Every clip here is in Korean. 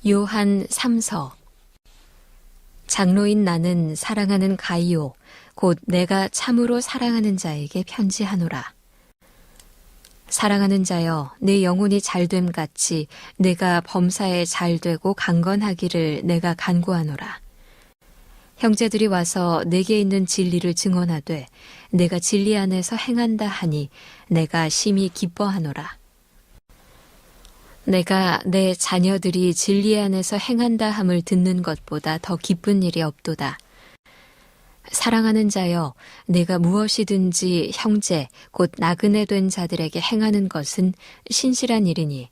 요한 3서. 장로인 나는 사랑하는 가이오 곧 내가 참으로 사랑하는 자에게 편지하노라. 사랑하는 자여, 내 영혼이 잘됨 같이 내가 범사에 잘되고 강건하기를 내가 간구하노라. 형제들이 와서 내게 있는 진리를 증언하되 내가 진리 안에서 행한다 하니 내가 심히 기뻐하노라. 내가 내 자녀들이 진리 안에서 행한다 함을 듣는 것보다 더 기쁜 일이 없도다. 사랑하는 자여, 내가 무엇이든지 형제 곧 나그네 된 자들에게 행하는 것은 신실한 일이니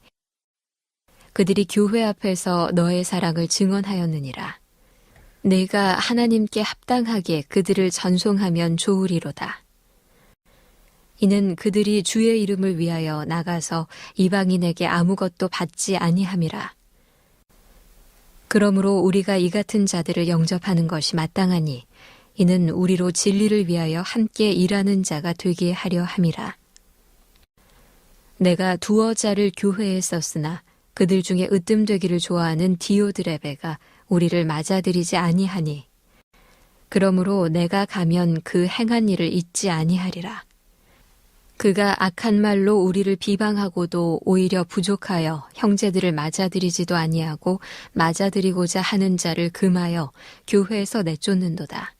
그들이 교회 앞에서 너의 사랑을 증언하였느니라. 내가 하나님께 합당하게 그들을 전송하면 좋으리로다. 이는 그들이 주의 이름을 위하여 나가서 이방인에게 아무것도 받지 아니함이라. 그러므로 우리가 이 같은 자들을 영접하는 것이 마땅하니 이는 우리로 진리를 위하여 함께 일하는 자가 되게 하려 함이라. 내가 두어 자를 교회에 썼으나 그들 중에 으뜸되기를 좋아하는 디오드레베가 우리를 맞아들이지 아니하니 그러므로 내가 가면 그 행한 일을 잊지 아니하리라. 그가 악한 말로 우리를 비방하고도 오히려 부족하여 형제들을 맞아들이지도 아니하고 맞아들이고자 하는 자를 금하여 교회에서 내쫓는도다.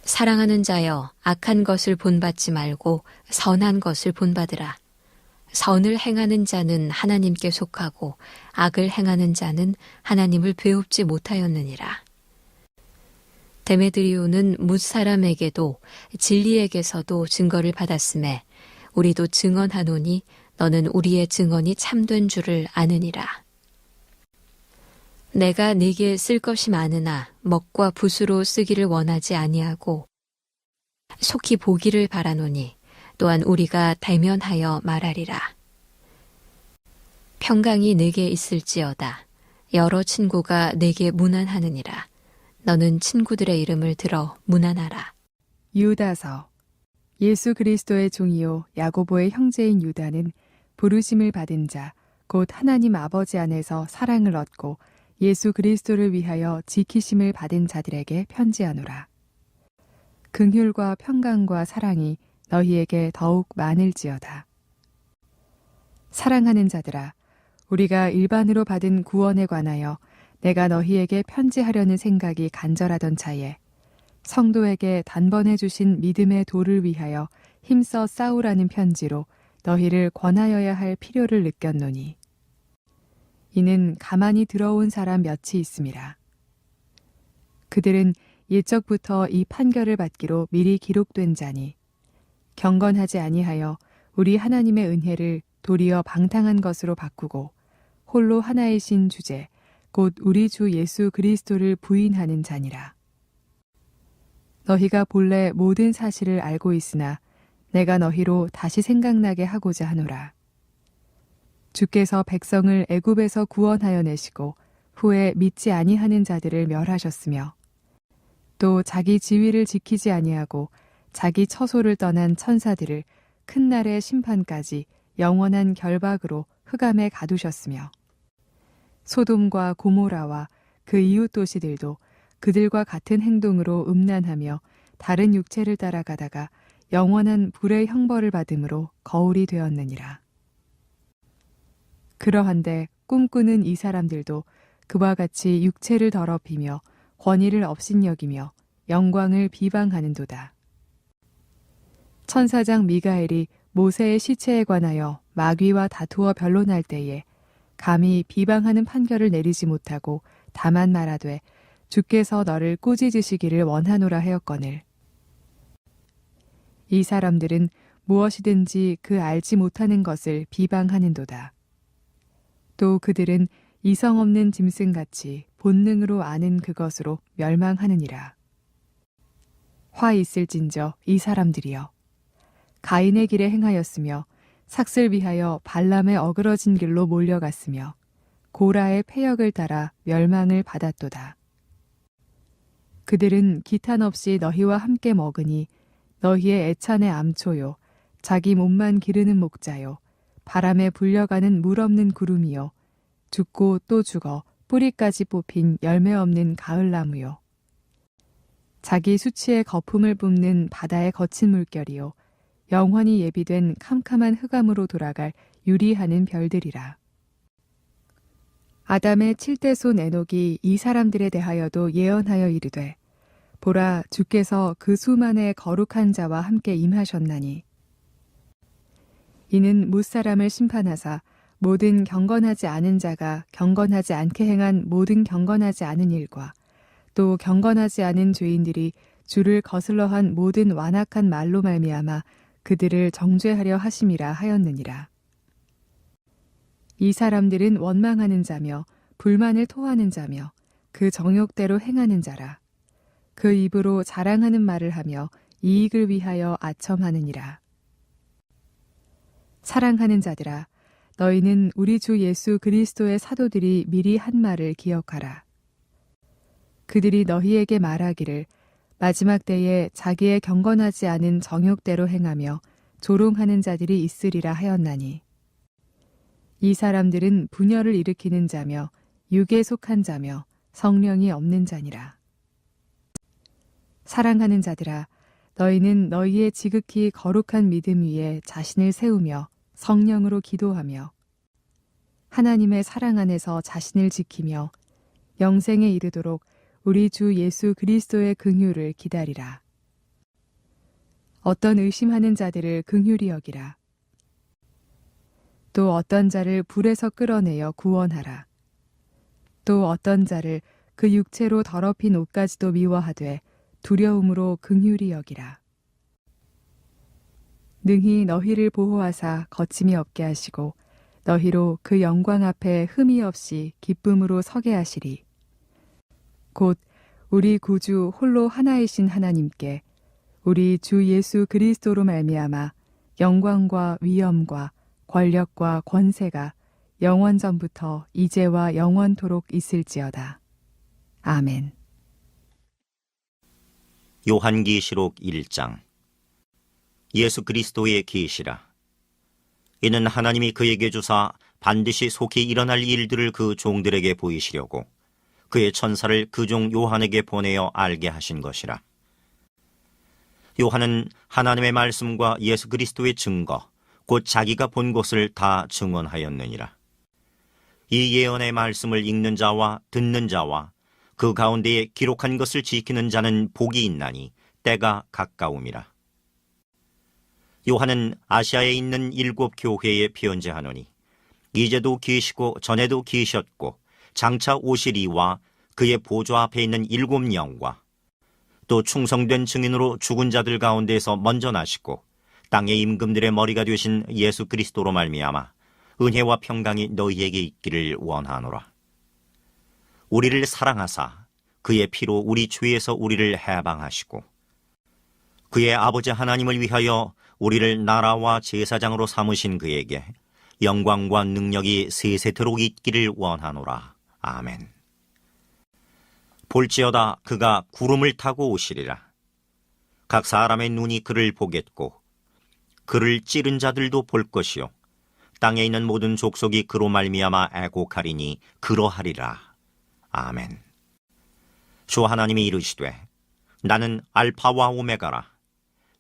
사랑하는 자여, 악한 것을 본받지 말고 선한 것을 본받으라. 선을 행하는 자는 하나님께 속하고 악을 행하는 자는 하나님을 배웁지 못하였느니라. 데메드리오는 뭇사람에게도 진리에게서도 증거를 받았음에 우리도 증언하노니 너는 우리의 증언이 참된 줄을 아느니라. 내가 네게 쓸 것이 많으나 먹과 붓으로 쓰기를 원하지 아니하고 속히 보기를 바라노니 또한 우리가 대면하여 말하리라. 평강이 네게 있을지어다. 여러 친구가 네게 문안하느니라. 너는 친구들의 이름을 들어 문안하라. 유다서. 예수 그리스도의 종이요 야고보의 형제인 유다는 부르심을 받은 자 곧 하나님 아버지 안에서 사랑을 얻고 예수 그리스도를 위하여 지키심을 받은 자들에게 편지하노라. 긍휼과 평강과 사랑이 너희에게 더욱 많을지어다. 사랑하는 자들아, 우리가 일반으로 받은 구원에 관하여 내가 너희에게 편지하려는 생각이 간절하던 차에 성도에게 단번에 주신 믿음의 도를 위하여 힘써 싸우라는 편지로 너희를 권하여야 할 필요를 느꼈노니 이는 가만히 들어온 사람 몇이 있음이라. 그들은 옛적부터 이 판결을 받기로 미리 기록된 자니 경건하지 아니하여 우리 하나님의 은혜를 도리어 방탕한 것으로 바꾸고 홀로 하나이신 주제 곧 우리 주 예수 그리스도를 부인하는 자니라. 너희가 본래 모든 사실을 알고 있으나 내가 너희로 다시 생각나게 하고자 하노라. 주께서 백성을 애굽에서 구원하여 내시고 후에 믿지 아니하는 자들을 멸하셨으며 또 자기 지위를 지키지 아니하고 자기 처소를 떠난 천사들을 큰 날의 심판까지 영원한 결박으로 흑암에 가두셨으며 소돔과 고모라와 그 이웃 도시들도 그들과 같은 행동으로 음란하며 다른 육체를 따라가다가 영원한 불의 형벌을 받음으로 거울이 되었느니라. 그러한데 꿈꾸는 이 사람들도 그와 같이 육체를 더럽히며 권위를 업신여기며 영광을 비방하는도다. 천사장 미가엘이 모세의 시체에 관하여 마귀와 다투어 변론할 때에 감히 비방하는 판결을 내리지 못하고 다만 말하되 주께서 너를 꾸짖으시기를 원하노라 하였거늘 이 사람들은 무엇이든지 그 알지 못하는 것을 비방하는도다. 또 그들은 이성 없는 짐승같이 본능으로 아는 그것으로 멸망하느니라. 화 있을진저 이 사람들이여 가인의 길에 행하였으며 삭슬 위하여 발람의 어그러진 길로 몰려갔으며 고라의 패역을 따라 멸망을 받았도다. 그들은 기탄 없이 너희와 함께 먹으니 너희의 애찬의 암초요 자기 몸만 기르는 목자요 바람에 불려가는 물 없는 구름이요 죽고 또 죽어 뿌리까지 뽑힌 열매 없는 가을나무요. 자기 수치의 거품을 뿜는 바다의 거친 물결이요. 영원히 예비된 캄캄한 흑암으로 돌아갈 유리하는 별들이라. 아담의 7대손 에녹이 이 사람들에 대하여도 예언하여 이르되 보라 주께서 그 수만의 거룩한 자와 함께 임하셨나니 이는 뭇사람을 심판하사 모든 경건하지 않은 자가 경건하지 않게 행한 모든 경건하지 않은 일과 또 경건하지 않은 죄인들이 주를 거슬러한 모든 완악한 말로 말미암아 그들을 정죄하려 하심이라 하였느니라. 이 사람들은 원망하는 자며 불만을 토하는 자며 그 정욕대로 행하는 자라. 그 입으로 자랑하는 말을 하며 이익을 위하여 아첨하느니라. 사랑하는 자들아, 너희는 우리 주 예수 그리스도의 사도들이 미리 한 말을 기억하라. 그들이 너희에게 말하기를 마지막 때에 자기의 경건하지 않은 정욕대로 행하며 조롱하는 자들이 있으리라 하였나니 이 사람들은 분열을 일으키는 자며 육에 속한 자며 성령이 없는 자니라. 사랑하는 자들아, 너희는 너희의 지극히 거룩한 믿음 위에 자신을 세우며 성령으로 기도하며 하나님의 사랑 안에서 자신을 지키며 영생에 이르도록 우리 주 예수 그리스도의 긍휼을 기다리라. 어떤 의심하는 자들을 긍휼히 여기라. 또 어떤 자를 불에서 끌어내어 구원하라. 또 어떤 자를 그 육체로 더럽힌 옷까지도 미워하되 두려움으로 긍휼히 여기라. 능히 너희를 보호하사 거침이 없게 하시고 너희로 그 영광 앞에 흠이 없이 기쁨으로 서게 하시리. 곧 우리 구주 홀로 하나이신 하나님께 우리 주 예수 그리스도로 말미암아 영광과 위엄과 권력과 권세가 영원전부터 이제와 영원토록 있을지어다. 아멘. 요한계시록 1장. 예수 그리스도의 계시라. 이는 하나님이 그에게 주사 반드시 속히 일어날 일들을 그 종들에게 보이시려고 그의 천사를 그 종 요한에게 보내어 알게 하신 것이라. 요한은 하나님의 말씀과 예수 그리스도의 증거, 곧 자기가 본 것을 다 증언하였느니라. 이 예언의 말씀을 읽는 자와 듣는 자와 그 가운데에 기록한 것을 지키는 자는 복이 있나니 때가 가까움이라. 요한은 아시아에 있는 7 교회에 편지하노니 이제도 계시고 전에도 계셨고 장차 오시리와 그의 보좌 앞에 있는 7 영과 또 충성된 증인으로 죽은 자들 가운데서 먼저 나시고 땅의 임금들의 머리가 되신 예수 그리스도로 말미암아 은혜와 평강이 너희에게 있기를 원하노라. 우리를 사랑하사 그의 피로 우리 죄에서 우리를 해방하시고 그의 아버지 하나님을 위하여 우리를 나라와 제사장으로 삼으신 그에게 영광과 능력이 세세토록 있기를 원하노라. 아멘. 볼지어다 그가 구름을 타고 오시리라. 각 사람의 눈이 그를 보겠고 그를 찌른 자들도 볼 것이요 땅에 있는 모든 족속이 그로 말미암아 애곡하리니 그러하리라. 아멘. 주 하나님이 이르시되 나는 알파와 오메가라.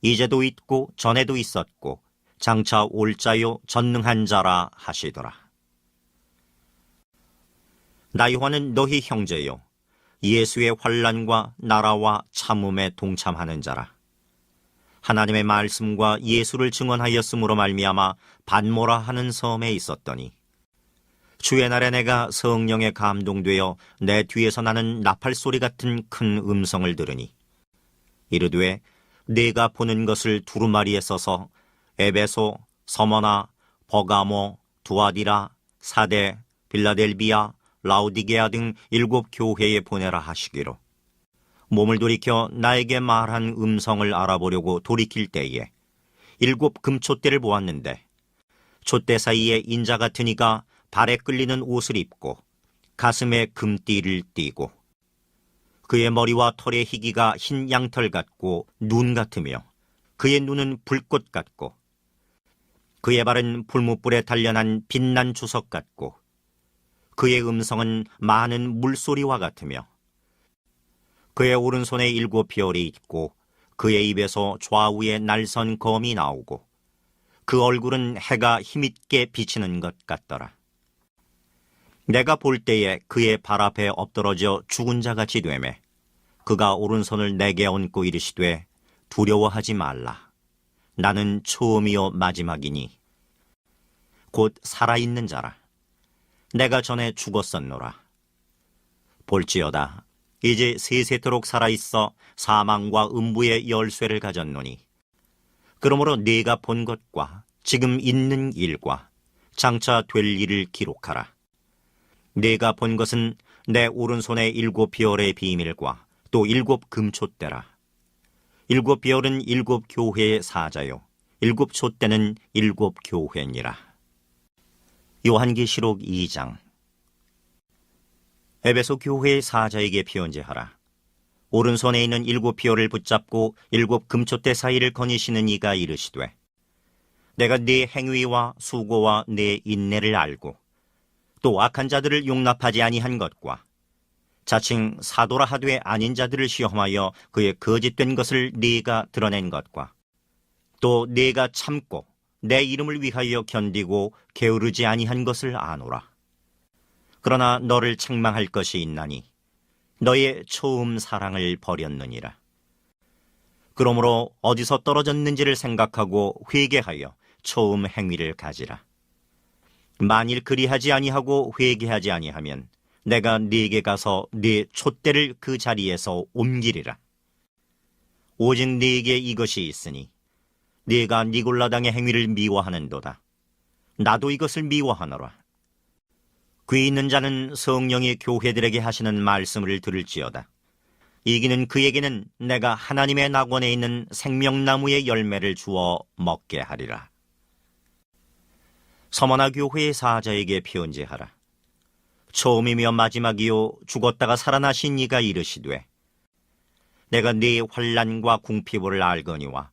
이제도 있고 전에도 있었고 장차 올 자요 전능한 자라 하시더라. 나 요한은 너희 형제요 예수의 환난과 나라와 참음에 동참하는 자라. 하나님의 말씀과 예수를 증언하였으므로 말미암아 반모라 하는 섬에 있었더니 주의 날에 내가 성령에 감동되어 내 뒤에서 나는 나팔 소리 같은 큰 음성을 들으니 이르되 내가 보는 것을 두루마리에 써서 에베소, 서머나, 버가모, 두아디라, 사데, 빌라델비아, 라우디게아 등 7 교회에 보내라 하시기로 몸을 돌이켜 나에게 말한 음성을 알아보려고 돌이킬 때에 7 금촛대를 보았는데 촛대 사이에 인자 같은 이가 발에 끌리는 옷을 입고 가슴에 금띠를 띠고 그의 머리와 털의 희기가 흰 양털 같고 눈 같으며 그의 눈은 불꽃 같고 그의 발은 불뭇불에 단련한 빛난 주석 같고 그의 음성은 많은 물소리와 같으며 그의 오른손에 7별이 있고 그의 입에서 좌우에 날선 검이 나오고 그 얼굴은 해가 힘있게 비치는 것 같더라. 내가 볼 때에 그의 발 앞에 엎드러져 죽은 자같이 되매 그가 오른손을 내게 얹고 이르시되 두려워하지 말라. 나는 처음이요 마지막이니 곧 살아있는 자라. 내가 전에 죽었었노라. 볼지어다 이제 세세토록 살아있어 사망과 음부의 열쇠를 가졌노니 그러므로 네가 본 것과 지금 있는 일과 장차 될 일을 기록하라. 네가 본 것은 내 오른손의 7별의 비밀과 또 7금촛대라. 7별은 7교회의 사자요 7촛대는 7교회니라. 요한계시록 2장. 에베소 교회의 사자에게 편지하라. 오른손에 있는 7별을 붙잡고 7금촛대 사이를 거니시는 이가 이르시되 내가 네 행위와 수고와 네 인내를 알고 또 악한 자들을 용납하지 아니한 것과 자칭 사도라 하되 아닌 자들을 시험하여 그의 거짓된 것을 네가 드러낸 것과 또 네가 참고 내 이름을 위하여 견디고 게으르지 아니한 것을 아노라. 그러나 너를 책망할 것이 있나니 너의 처음 사랑을 버렸느니라. 그러므로 어디서 떨어졌는지를 생각하고 회개하여 처음 행위를 가지라. 만일 그리하지 아니하고 회개하지 아니하면 내가 네게 가서 네 촛대를 그 자리에서 옮기리라. 오직 네게 이것이 있으니 네가 니골라당의 행위를 미워하는도다. 나도 이것을 미워하노라. 귀 있는 자는 성령이 교회들에게 하시는 말씀을 들을지어다. 이기는 그에게는 내가 하나님의 낙원에 있는 생명나무의 열매를 주어 먹게 하리라. 서머나 교회의 사자에게 편지하라. 처음이며 마지막이요 죽었다가 살아나신 이가 이르시되 내가 네 환난과 궁피부를 알거니와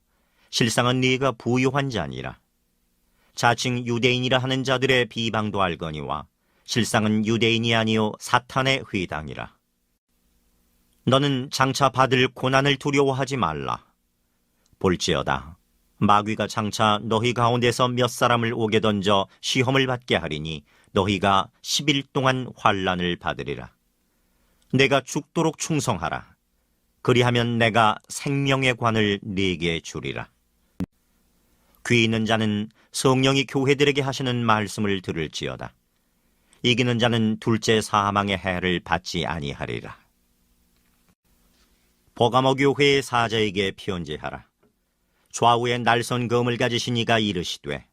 실상은 네가 부유한 자니라. 자칭 유대인이라 하는 자들의 비방도 알거니와 실상은 유대인이 아니요 사탄의 회당이라. 너는 장차 받을 고난을 두려워하지 말라. 볼지어다 마귀가 장차 너희 가운데서 몇 사람을 옥에 던져 시험을 받게 하리니 너희가 10일 동안 환난을 받으리라. 내가 죽도록 충성하라. 그리하면 내가 생명의 관을 네게 주리라. 귀 있는 자는 성령이 교회들에게 하시는 말씀을 들을지어다. 이기는 자는 둘째 사망의 해를 받지 아니하리라. 버가모 교회의 사자에게 편지하라. 좌우에 날선 검을 가지신 이가 이르시되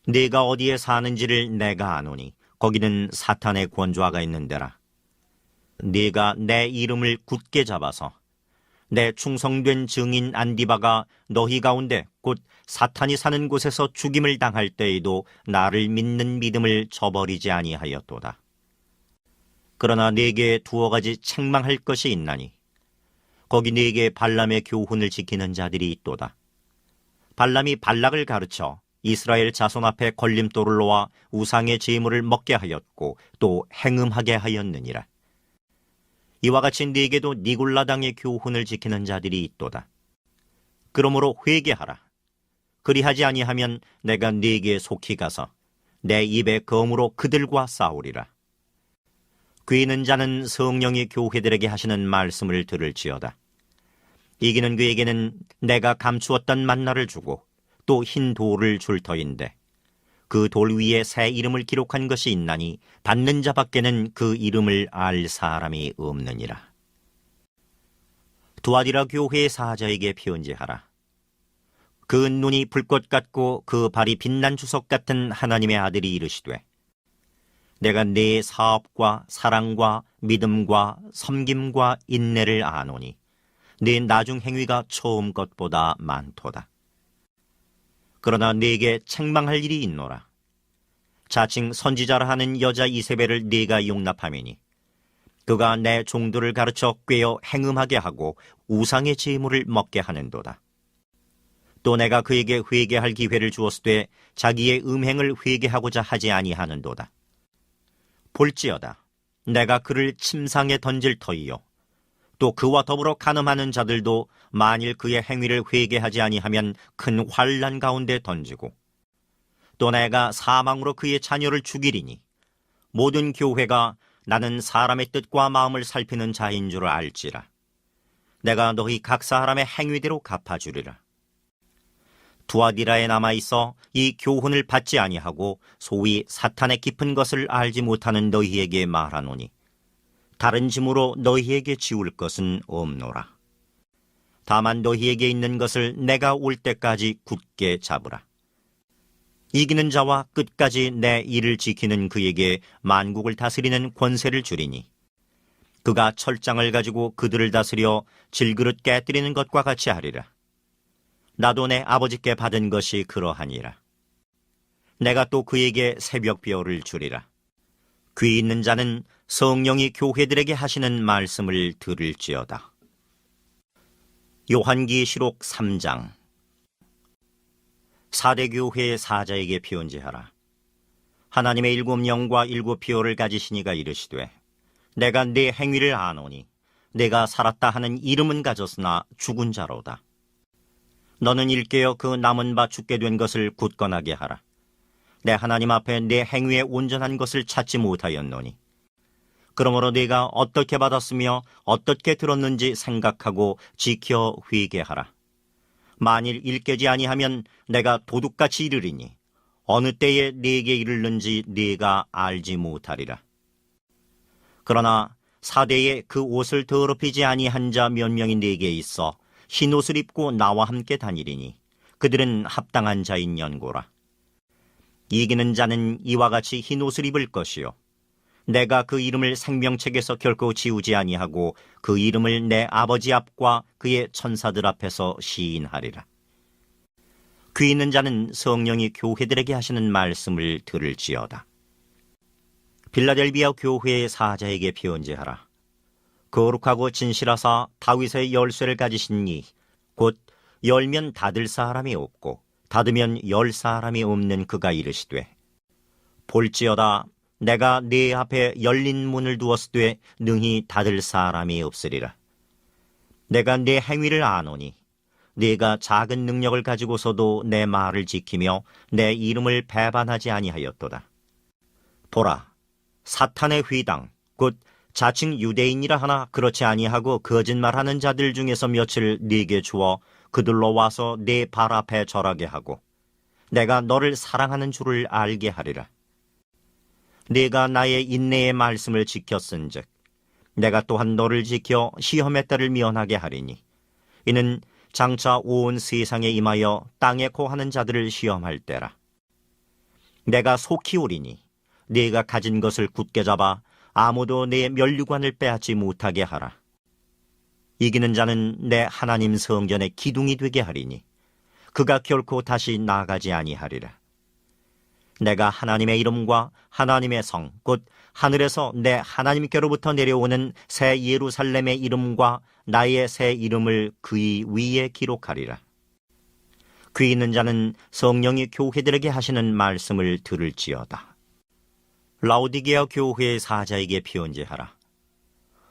네가 어디에 사는지를 내가 아노니 거기는 사탄의 권좌가 있는 데라. 네가 내 이름을 굳게 잡아서 내 충성된 증인 안디바가 너희 가운데 곧 사탄이 사는 곳에서 죽임을 당할 때에도 나를 믿는 믿음을 저버리지 아니하였도다. 그러나 네게 두어 가지 책망할 것이 있나니 거기 네게 발람의 교훈을 지키는 자들이 있도다. 발람이 발락을 가르쳐 이스라엘 자손 앞에 걸림돌을 놓아 우상의 제물을 먹게 하였고 또 행음하게 하였느니라. 이와 같이 네게도 니골라당의 교훈을 지키는 자들이 있도다. 그러므로 회개하라. 그리하지 아니하면 내가 네게 속히 가서 내 입의 검으로 그들과 싸우리라. 귀 있는 자는 성령이 교회들에게 하시는 말씀을 들을지어다. 이기는 그에게는 내가 감추었던 만나를 주고 또 흰 돌을 줄 터인데 그 돌 위에 새 이름을 기록한 것이 있나니 받는 자밖에는 그 이름을 알 사람이 없느니라. 두아디라 교회의 사자에게 편지하라. 그 눈이 불꽃 같고 그 발이 빛난 주석 같은 하나님의 아들이 이르시되 내가 네 사업과 사랑과 믿음과 섬김과 인내를 아노니 네 나중 행위가 처음 것보다 많도다. 그러나 네게 책망할 일이 있노라. 자칭 선지자라 하는 여자 이세벨을 네가 용납하매니 그가 내 종들을 가르쳐 꿰어 행음하게 하고 우상의 제물을 먹게 하는도다. 또 내가 그에게 회개할 기회를 주었을 때 자기의 음행을 회개하고자 하지 아니하는도다. 볼지어다 내가 그를 침상에 던질 터이요 또 그와 더불어 간음하는 자들도 만일 그의 행위를 회개하지 아니하면 큰 환난 가운데 던지고 또 내가 사망으로 그의 자녀를 죽이리니 모든 교회가 나는 사람의 뜻과 마음을 살피는 자인 줄 알지라. 내가 너희 각 사람의 행위대로 갚아주리라. 두아디라에 남아있어 이 교훈을 받지 아니하고 소위 사탄의 깊은 것을 알지 못하는 너희에게 말하노니 다른 짐으로 너희에게 지울 것은 없노라. 다만 너희에게 있는 것을 내가 올 때까지 굳게 잡으라. 이기는 자와 끝까지 내 일을 지키는 그에게 만국을 다스리는 권세를 주리니 그가 철장을 가지고 그들을 다스려 질그릇 깨뜨리는 것과 같이 하리라. 나도 내 아버지께 받은 것이 그러하니라. 내가 또 그에게 새벽별을 주리라. 귀 있는 자는 성령이 교회들에게 하시는 말씀을 들을지어다. 요한계시록 3장. 사대교회의 사자에게 편지하라. 하나님의 7 영과 7 피오를 가지시니가 이르시되 내가 네 행위를 아노니 내가 살았다 하는 이름은 가졌으나 죽은 자로다. 너는 일깨어 그 남은 바 죽게 된 것을 굳건하게 하라. 내 하나님 앞에 내 행위에 온전한 것을 찾지 못하였노니 그러므로 네가 어떻게 받았으며 어떻게 들었는지 생각하고 지켜 회개하라. 만일 일깨지 아니하면 내가 도둑같이 이르리니 어느 때에 네게 이르는지 네가 알지 못하리라. 그러나 사대에 그 옷을 더럽히지 아니한 자 몇 명이 네게 있어 흰 옷을 입고 나와 함께 다니리니 그들은 합당한 자인 연고라. 이기는 자는 이와 같이 흰 옷을 입을 것이요 내가 그 이름을 생명책에서 결코 지우지 아니하고 그 이름을 내 아버지 앞과 그의 천사들 앞에서 시인하리라. 귀 있는 자는 성령이 교회들에게 하시는 말씀을 들을지어다. 빌라델비아 교회의 사자에게 편지하라. 거룩하고 진실하사 다윗의 열쇠를 가지신 이 곧 열면 닫을 사람이 없고 닫으면 열 사람이 없는 그가 이르시되 볼지어다 내가 네 앞에 열린 문을 두었으되 능히 닫을 사람이 없으리라. 내가 네 행위를 아노니 네가 작은 능력을 가지고서도 내 말을 지키며 내 이름을 배반하지 아니하였도다. 보라, 사탄의 회당 곧 자칭 유대인이라 하나 그렇지 아니하고 거짓말하는 자들 중에서 며칠 네게 주어 그들로 와서 네 발 앞에 절하게 하고 내가 너를 사랑하는 줄을 알게 하리라. 네가 나의 인내의 말씀을 지켰은즉 내가 또한 너를 지켜 시험의 때를 면하게 하리니 이는 장차 온 세상에 임하여 땅에 고하는 자들을 시험할 때라. 내가 속히 오리니 네가 가진 것을 굳게 잡아 아무도 내 면류관을 빼앗지 못하게 하라. 이기는 자는 내 하나님 성전의 기둥이 되게 하리니 그가 결코 다시 나가지 아니하리라. 내가 하나님의 이름과 하나님의 성, 곧 하늘에서 내 하나님께로부터 내려오는 새 예루살렘의 이름과 나의 새 이름을 그의 위에 기록하리라. 귀 있는 자는 성령이 교회들에게 하시는 말씀을 들을지어다. 라오디게아 교회의 사자에게 편지하라.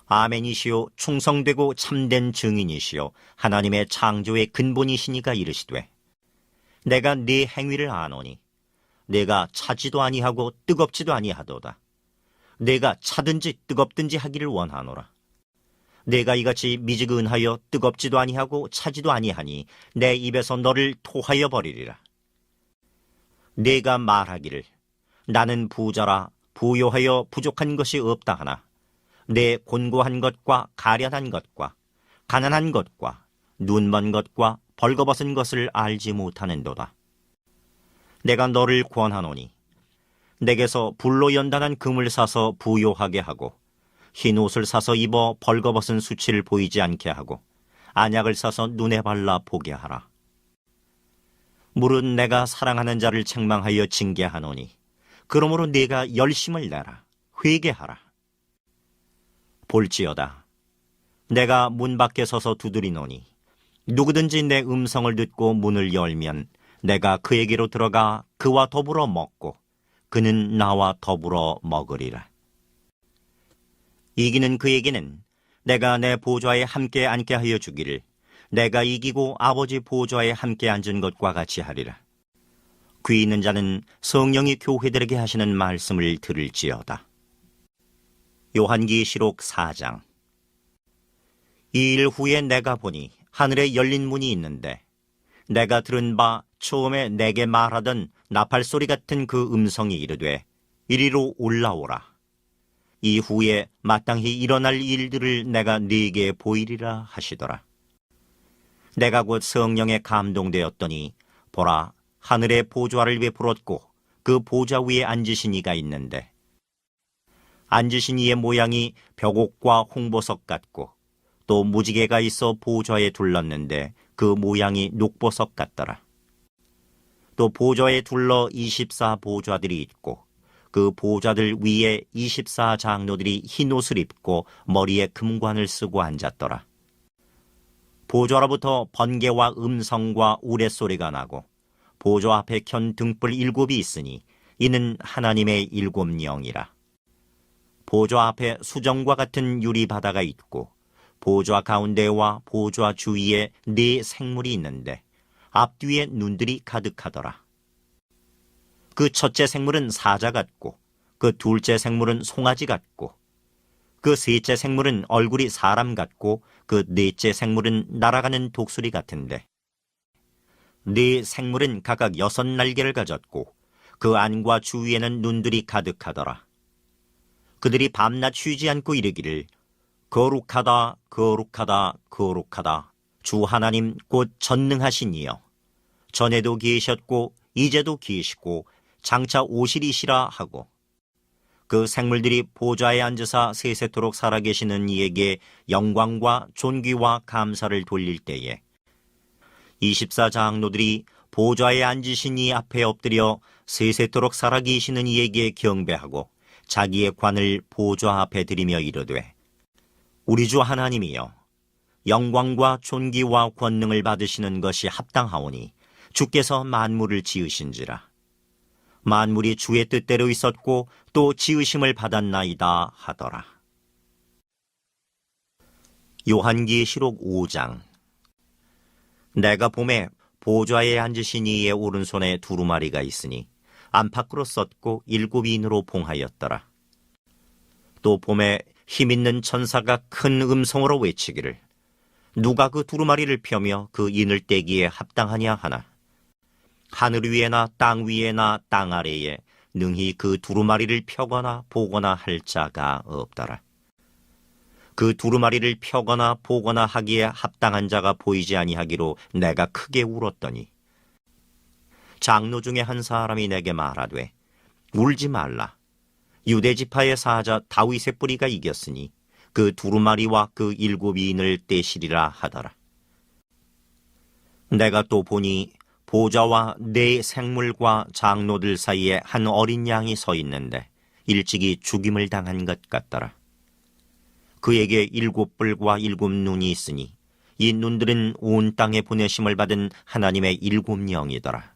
아멘이시오 충성되고 참된 증인이시오 하나님의 창조의 근본이시니가 이르시되 내가 네 행위를 아노니 내가 차지도 아니하고 뜨겁지도 아니하도다. 내가 차든지 뜨겁든지 하기를 원하노라. 내가 이같이 미지근하여 뜨겁지도 아니하고 차지도 아니하니 내 입에서 너를 토하여 버리리라. 내가 말하기를 나는 부자라 부요하여 부족한 것이 없다 하나 내 곤고한 것과 가련한 것과 가난한 것과 눈먼 것과 벌거벗은 것을 알지 못하는도다. 내가 너를 권하노니 내게서 불로 연단한 금을 사서 부요하게 하고 흰 옷을 사서 입어 벌거벗은 수치를 보이지 않게 하고 안약을 사서 눈에 발라 보게 하라. 물은 내가 사랑하는 자를 책망하여 징계하노니 그러므로 네가 열심을 내라. 회개하라. 볼지어다 내가 문 밖에 서서 두드리노니 누구든지 내 음성을 듣고 문을 열면 내가 그에게로 들어가 그와 더불어 먹고 그는 나와 더불어 먹으리라. 이기는 그에게는 내가 내 보좌에 함께 앉게 하여 주기를 내가 이기고 아버지 보좌에 함께 앉은 것과 같이 하리라. 귀 있는 자는 성령이 교회들에게 하시는 말씀을 들을지어다. 요한계시록 4장. 이 일 후에 내가 보니 하늘에 열린 문이 있는데 내가 들은 바 처음에 내게 말하던 나팔소리 같은 그 음성이 이르되 이리로 올라오라. 이후에 마땅히 일어날 일들을 내가 네게 보이리라 하시더라. 내가 곧 성령에 감동되었더니 보라, 하늘에 보좌를 베풀었고 그 보좌 위에 앉으신 이가 있는데 앉으신 이의 모양이 벽옥과 홍보석 같고 또 무지개가 있어 보좌에 둘렀는데 그 모양이 녹보석 같더라. 또 보좌에 둘러 24 보좌들이 있고 그 보좌들 위에 24 장로들이 흰 옷을 입고 머리에 금관을 쓰고 앉았더라. 보좌로부터 번개와 음성과 우레소리가 나고 보좌 앞에 켠 등불 7이 있으니 이는 하나님의 7 영이라. 보좌 앞에 수정과 같은 유리 바다가 있고 보좌 가운데와 보좌 주위에 4 생물이 있는데 앞뒤에 눈들이 가득하더라. 그 첫째 생물은 사자 같고 그 둘째 생물은 송아지 같고 그 셋째 생물은 얼굴이 사람 같고 그 넷째 생물은 날아가는 독수리 같은데 4 생물은 각각 6 날개를 가졌고 그 안과 주위에는 눈들이 가득하더라. 그들이 밤낮 쉬지 않고 이르기를 거룩하다 거룩하다 거룩하다 주 하나님 곧 전능하신 이여 전에도 계셨고 이제도 계시고 장차 오시리시라 하고 그 생물들이 보좌에 앉으사 세세토록 살아계시는 이에게 영광과 존귀와 감사를 돌릴 때에 24 장로들이 보좌에 앉으신 이 앞에 엎드려 세세토록 살아계시는 이에게 경배하고 자기의 관을 보좌 앞에 들이며 이르되 우리 주 하나님이여 영광과 존귀와 권능을 받으시는 것이 합당하오니 주께서 만물을 지으신지라. 만물이 주의 뜻대로 있었고 또 지으심을 받았나이다 하더라. 요한계시록 5장. 내가 봄에 보좌에 앉으신 이의 오른손에 두루마리가 있으니 안팎으로 썼고 7인으로 봉하였더라. 또 봄에 힘있는 천사가 큰 음성으로 외치기를 누가 그 두루마리를 펴며 그 인을 떼기에 합당하냐 하나. 하늘 위에나 땅 위에나 땅 아래에 능히 그 두루마리를 펴거나 보거나 할 자가 없더라. 그 두루마리를 펴거나 보거나 하기에 합당한 자가 보이지 아니하기로 내가 크게 울었더니 장로 중에 한 사람이 내게 말하되 울지 말라. 유대 지파의 사자 다윗의 뿌리가 이겼으니 그 두루마리와 그 7인을 떼시리라 하더라. 내가 또 보니 보좌와 4 생물과 장로들 사이에 한 어린 양이 서 있는데 일찍이 죽임을 당한 것 같더라. 그에게 7뿔과 7눈이 있으니 이 눈들은 온 땅에 보내심을 받은 하나님의 7 영이더라.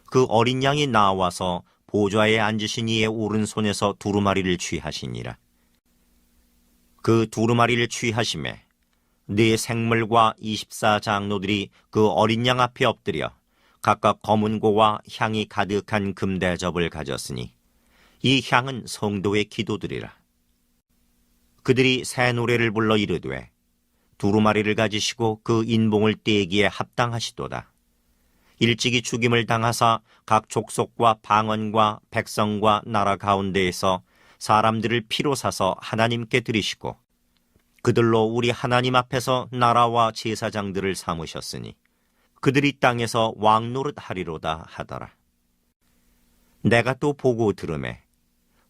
그 어린 양이 나와서 보좌에 앉으신 이의 오른손에서 두루마리를 취하시니라. 그 두루마리를 취하심에 4 생물과 24 장로들이 그 어린 양 앞에 엎드려 각각 검은 고와 향이 가득한 금대접을 가졌으니 이 향은 성도의 기도들이라. 그들이 새 노래를 불러 이르되 두루마리를 가지시고 그 인봉을 떼기에 합당하시도다. 일찍이 죽임을 당하사 각 족속과 방언과 백성과 나라 가운데에서 사람들을 피로 사서 하나님께 드리시고 그들로 우리 하나님 앞에서 나라와 제사장들을 삼으셨으니 그들이 땅에서 왕노릇 하리로다 하더라. 내가 또 보고 들으매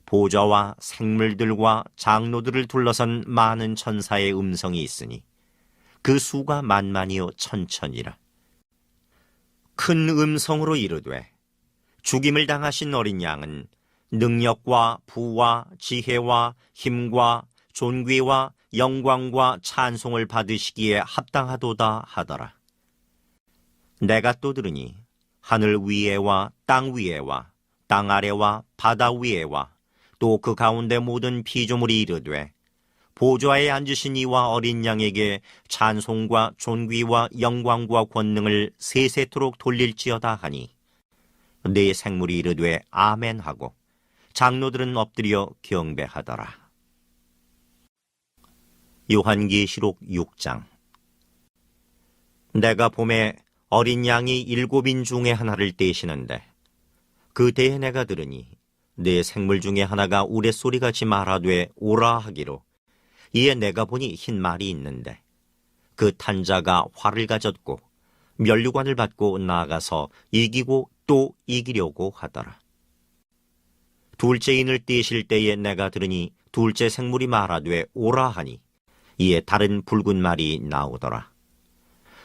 보좌와 생물들과 장로들을 둘러선 많은 천사의 음성이 있으니 그 수가 만만이요 천천이라. 큰 음성으로 이르되 죽임을 당하신 어린 양은 능력과 부와 지혜와 힘과 존귀와 영광과 찬송을 받으시기에 합당하도다 하더라. 내가 또 들으니 하늘 위에와 땅 위에와 땅 아래와 바다 위에와 또 그 가운데 모든 피조물이 이르되 보좌에 앉으신 이와 어린 양에게 찬송과 존귀와 영광과 권능을 세세토록 돌릴지어다 하니 네 생물이 이르되 아멘 하고 장로들은 엎드려 경배하더라. 요한계시록 6장. 내가 봄에 어린 양이 7인 중에 하나를 떼시는데 그 때에 내가 들으니 네 생물 중에 하나가 우레소리같이 말하되 오라 하기로 이에 내가 보니 흰 말이 있는데 그 탄 자가 활을 가졌고 면류관을 받고 나아가서 이기고 또 이기려고 하더라. 둘째 인을 떼실 때에 내가 들으니 둘째 생물이 말하되 오라 하니 이에 다른 붉은 말이 나오더라.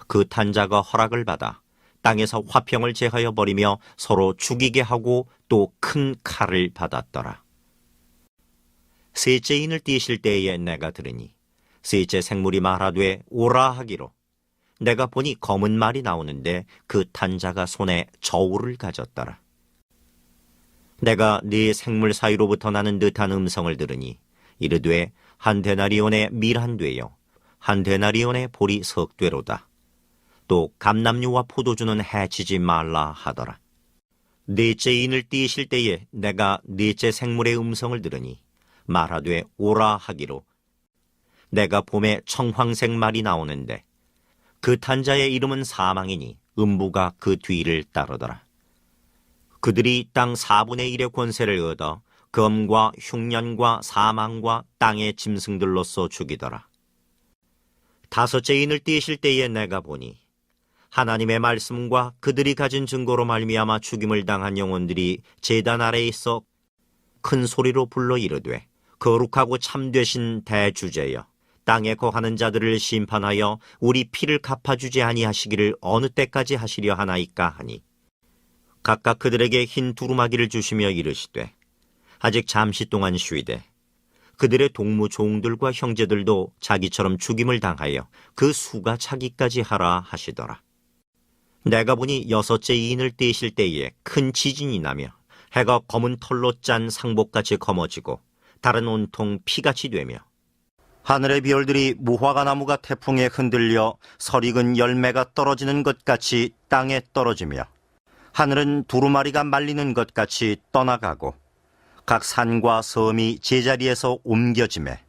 그 탄 자가 허락을 받아 땅에서 화평을 제하여 버리며 서로 죽이게 하고 또 큰 칼을 받았더라. 셋째 인을 떼실 때에 내가 들으니 셋째 생물이 말하되 오라 하기로 내가 보니 검은 말이 나오는데 그 탄 자가 손에 저울을 가졌더라. 내가 네 생물 사이로부터 나는 듯한 음성을 들으니 이르되 한 데나리온의 밀 한 되요 한 데나리온의 보리 석 되로다. 또 감람류와 포도주는 해치지 말라 하더라. 넷째 인을 띄실 때에 내가 넷째 생물의 음성을 들으니 말하되 오라 하기로 내가 봄에 청황색 말이 나오는데 그 탄자의 이름은 사망이니 음부가 그 뒤를 따르더라. 그들이 땅 4분의 1의 권세를 얻어 검과 흉년과 사망과 땅의 짐승들로서 죽이더라. 다섯째 인을 띄실 때에 내가 보니 하나님의 말씀과 그들이 가진 증거로 말미암아 죽임을 당한 영혼들이 제단 아래에 있어 큰 소리로 불러 이르되 거룩하고 참되신 대주제여 땅에 거하는 자들을 심판하여 우리 피를 갚아주지 아니하시기를 어느 때까지 하시려 하나이까 하니 각각 그들에게 흰 두루마기를 주시며 이르시되 아직 잠시 동안 쉬되 그들의 동무 종들과 형제들도 자기처럼 죽임을 당하여 그 수가 차기까지 하라 하시더라. 내가 보니 여섯째 인을 떼실 때에 큰 지진이 나며 해가 검은 털로 짠 상복같이 검어지고 달은 온통 피같이 되며 하늘의 별들이 무화과 나무가 태풍에 흔들려 설익은 열매가 떨어지는 것 같이 땅에 떨어지며 하늘은 두루마리가 말리는 것 같이 떠나가고 각 산과 섬이 제자리에서 옮겨지매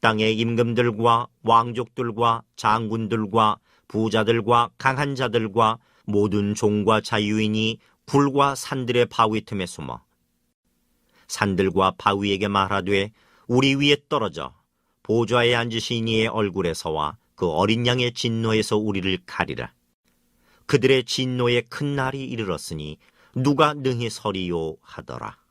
땅의 임금들과 왕족들과 장군들과 부자들과 강한 자들과 모든 종과 자유인이 굴과 산들의 바위 틈에 숨어 산들과 바위에게 말하되 우리 위에 떨어져 보좌에 앉으신 이의 얼굴에서와 그 어린 양의 진노에서 우리를 가리라. 그들의 진노의 큰 날이 이르렀으니 누가 능히 서리요 하더라.